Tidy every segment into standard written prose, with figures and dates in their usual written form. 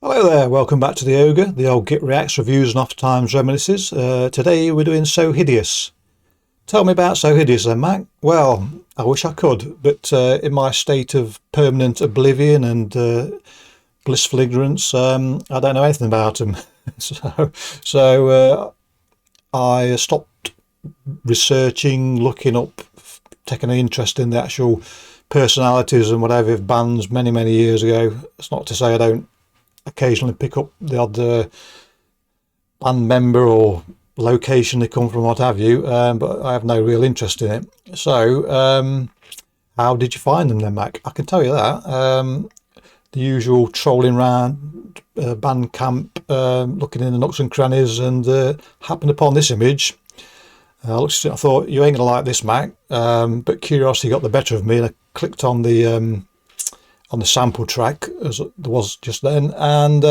Hello there, welcome back to the Ogre, the old Git Reacts, reviews and oft times reminiscences. Today we're doing So Hideous. Tell me about So Hideous then, Mac. Well, I wish I could, but in my state of permanent oblivion and blissful ignorance, I don't know anything about them. so I stopped researching, looking up, taking an interest in the actual personalities and whatever of bands many years ago. It's not to say I don't occasionally pick up the odd band member or location they come from, what have you, but I have no real interest in it. So how did you find them then, Mac? I can tell you that. The usual trolling around Bandcamp, looking in the nooks and crannies, and happened upon this image. I looked at it, I thought, you ain't gonna like this, Mac, but curiosity got the better of me, and I clicked on the sample track as there was just then, and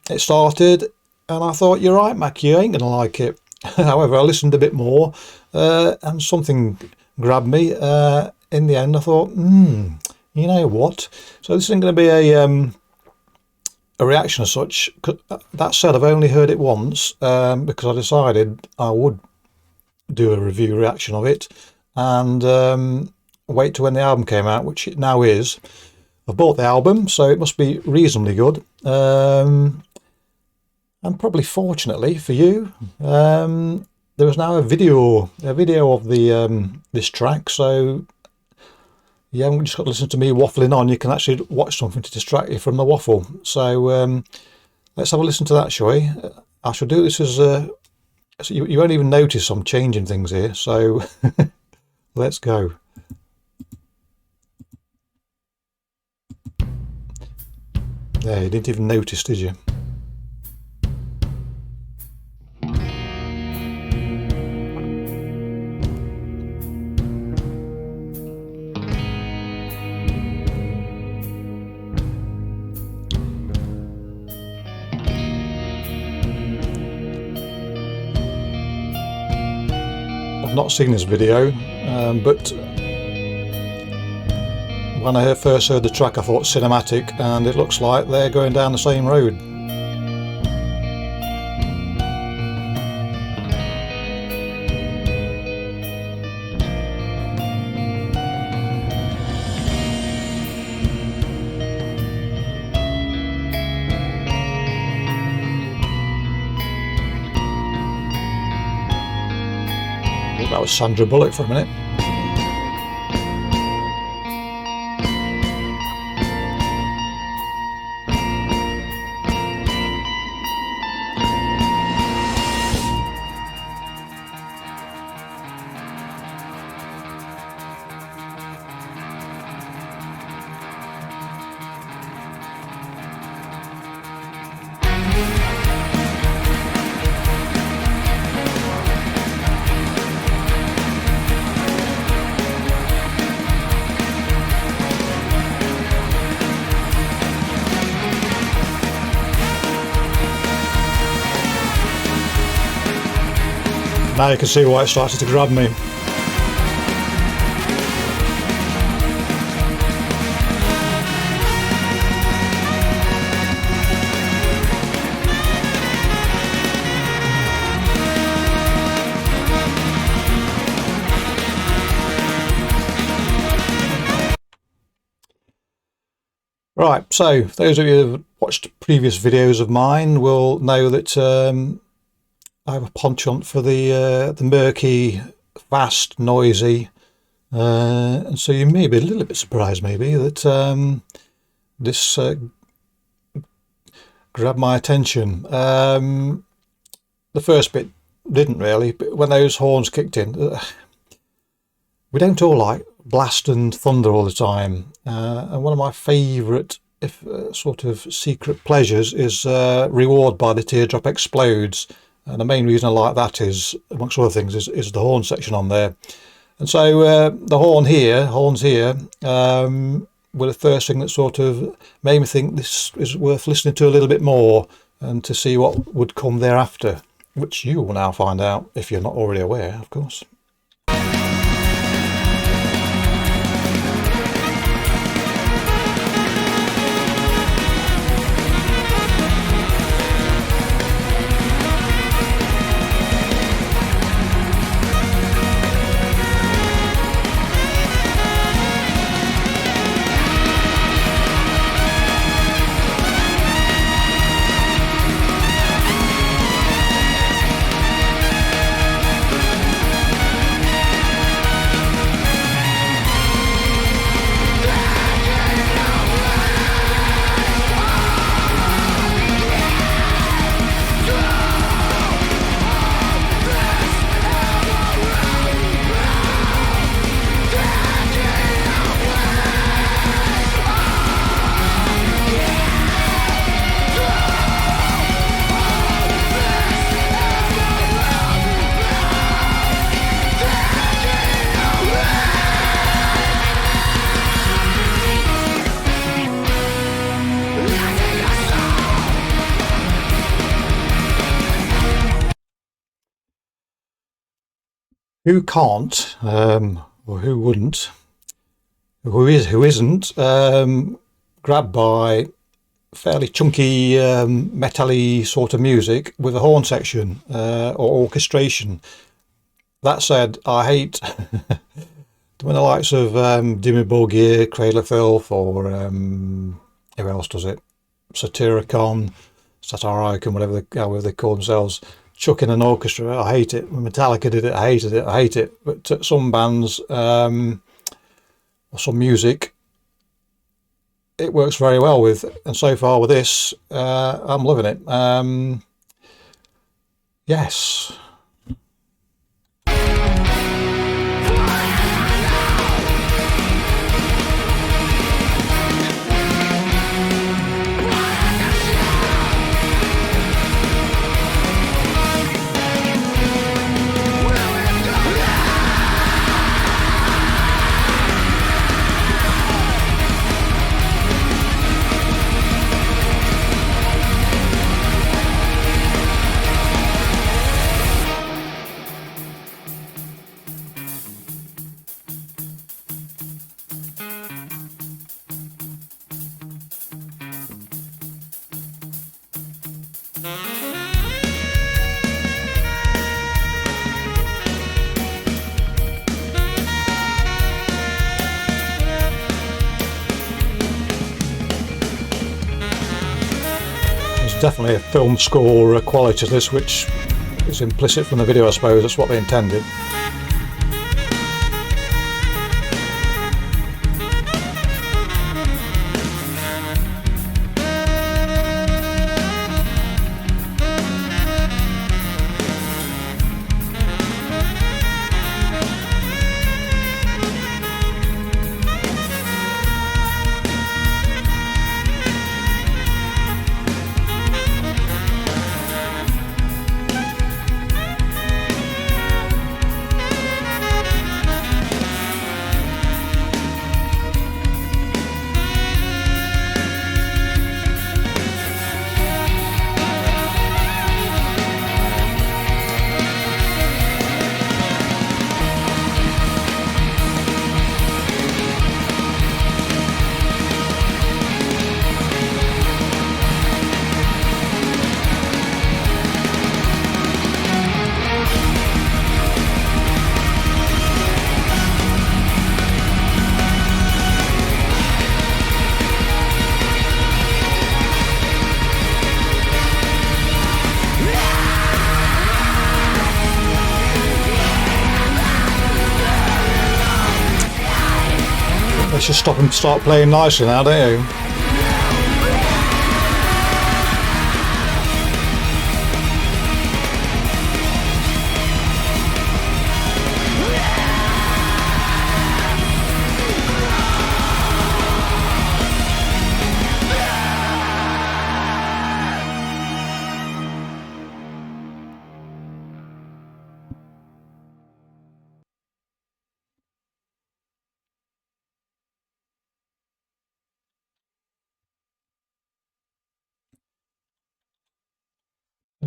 it started, and I thought, you're right, Mac, you ain't gonna like it. However, I listened a bit more and something grabbed me. In the end I thought, you know what, so this isn't going to be a reaction as such. That said, I've only heard it once because I decided I would do a review reaction of it and wait till when the album came out, which it now is. I've bought the album, so it must be reasonably good. And probably fortunately for you, there is now a video of the this track, so you haven't just got to listen to me waffling on. You can actually watch something to distract you from the waffle. So let's have a listen to that, shall we? I shall do this as so you won't even notice I'm changing things here. So let's go. There, you didn't even notice, did you? I've not seen this video, but when I first heard the track I thought cinematic, and it looks like they're going down the same road. That was Sandra Bullock for a minute. Now you can see why it started to grab me. Right, so those of you who have watched previous videos of mine will know that I have a penchant for the murky, fast, noisy, and so you may be a little bit surprised maybe that this grabbed my attention. The first bit didn't really, but when those horns kicked in, we don't all like blast and thunder all the time, and one of my favourite sort of secret pleasures is Reward by the Teardrop Explodes. And the main reason I like that is, amongst other things, is the horn section on there. And so the horns here were the first thing that sort of made me think this is worth listening to a little bit more and to see what would come thereafter, which you will now find out if you're not already aware, of course. Who can't, or who wouldn't, who isn't grabbed by fairly chunky metal-y sort of music with a horn section or orchestration? That said, I hate when the likes of Dimmu Borgir, Cradle of Filth, or who else does it? Satyricon, Satiricon, however they call themselves, chuck in an orchestra. I hate it. When Metallica did it, I hated it. I hate it. But some bands or some music, it works very well with. And so far with this, I'm loving it. Yes. Definitely a film score quality to this, which is implicit from the video. I suppose that's what they intended. They should stop and start playing nicely now, don't you?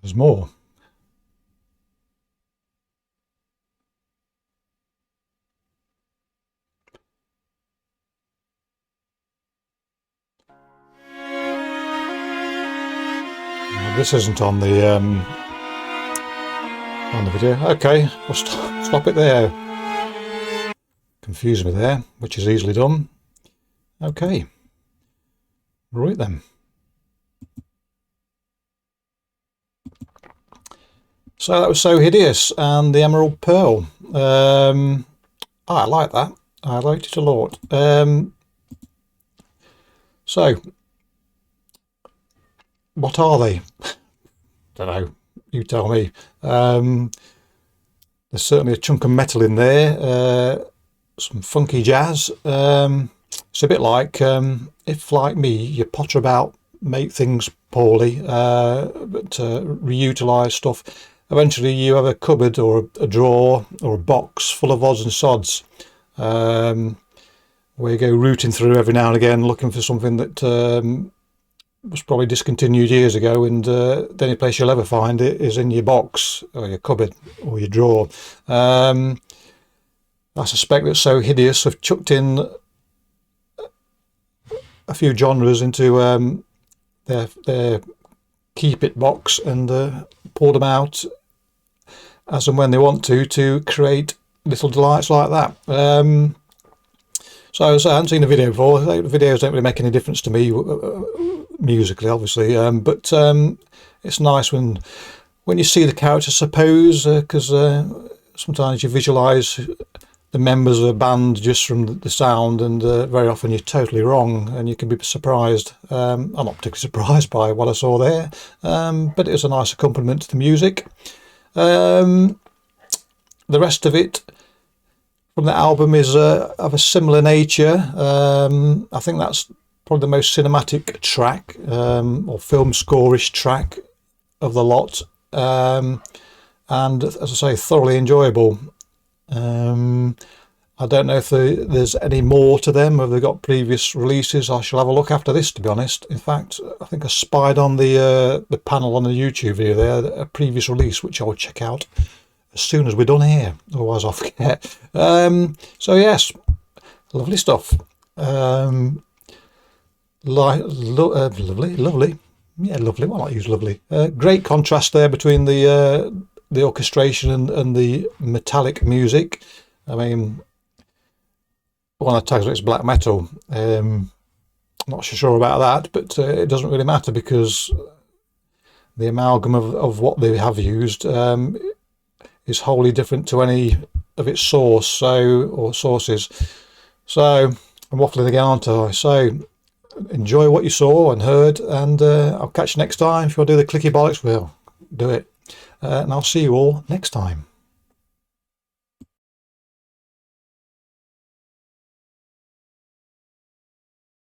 There's more. Now, this isn't on the video. Okay, we'll stop it there. Confused me there, which is easily done. Okay, right then. So that was So Hideous and the Emerald Pearl. I like that. I liked it a lot. So, what are they? Don't know. You tell me. There's certainly a chunk of metal in there. Some funky jazz. It's a bit like if, like me, you potter about, make things poorly, but reutilise stuff. Eventually you have a cupboard or a drawer or a box full of odds and sods, where you go rooting through every now and again looking for something that was probably discontinued years ago, and the only place you'll ever find it is in your box or your cupboard or your drawer. I suspect that So Hideous have chucked in a few genres into their keep it box and pulled them out as and when they want to create little delights like that. So I hadn't seen the video before. The videos don't really make any difference to me musically, obviously, but it's nice when you see the character, I suppose, because sometimes you visualise the members of a band just from the sound, and very often you're totally wrong and you can be surprised. I'm not particularly surprised by what I saw there, but it was a nice accompaniment to the music. The rest of it from the album is of a similar nature. I think that's probably the most cinematic track, or film score-ish track of the lot, and as I say, thoroughly enjoyable. I don't know if there's any more to them, or if they've got previous releases. I shall have a look after this, to be honest. In fact, I think I spied on the panel on the YouTube video there a previous release, which I will check out as soon as we're done here, otherwise I'll forget. So yes, lovely stuff. Lovely. Yeah, lovely. Why not use lovely? Great contrast there between the orchestration and the metallic music. I mean, one of the tags it's black metal. Not so sure about that, but it doesn't really matter, because the amalgam of what they have used is wholly different to any of its sources. So I'm waffling again, aren't I? So enjoy what you saw and heard, and I'll catch you next time. If you want to do the clicky bollocks, we'll do it. And I'll see you all next time.